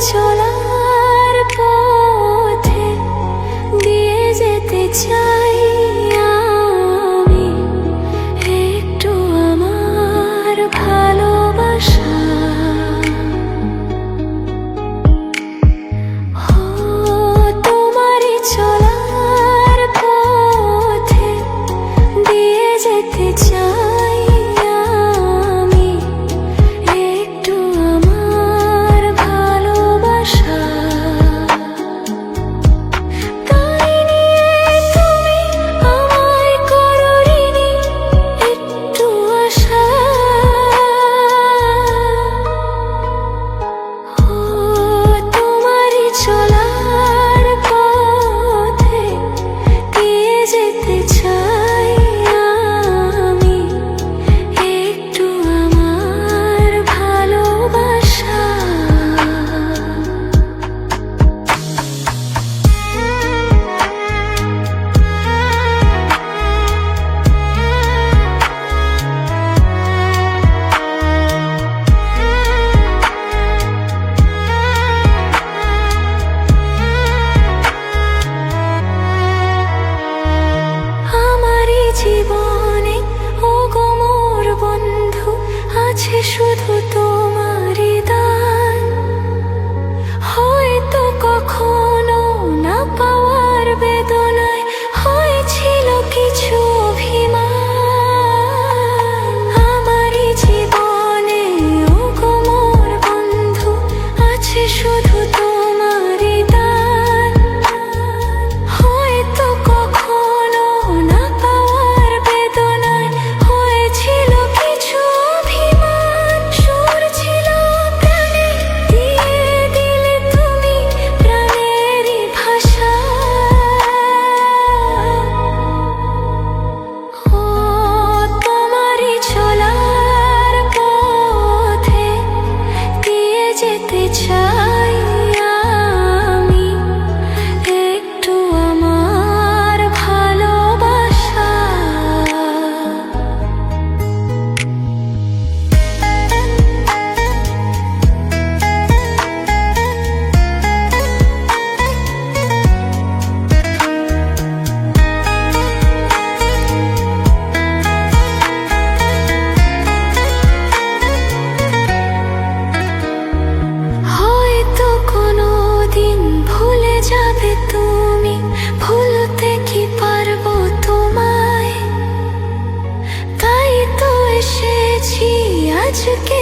চলার পথে দিয়ে যেতে চাই আমি একটু আমার ভালোবাসা। তোমারই চলার পথে দিয়ে যেতে চাই আমি একটু আমার ভালোবাসা। তাই নিয়ে তুমি আমায় করো ঋণী একটু আশা। তোমারই চলার পথে দিয়ে যেতে চাই আমি একটু আমার ভালোবাসা। আমারই জীবনে ওগো মোর বন্ধু আছে শুধু তোমারই দান। হয়তো কখনো না পাওয়ার বেদনায় হয়েছিল কিছু অভিমান। আমারই জীবনে ওগো মোর বন্ধু আছে শুধু তোমারই দান। হয়তো কখনো না পাওয়ার বেদনায় হয়েছিল কিছু অভিমান। সুর ছিল প্রাণে দিয়ে দিলে তুমি প্রাণেরই ভাষা। তোমারই চলার পথে দিয়ে যেতে চাই আমি একটু আমার ভালোবাসা। হয়তো কোনোদিন ভুলে যাবে তুমি, ভুলতে কি পারবো তোমায়। তাই তো এসেছি আজকে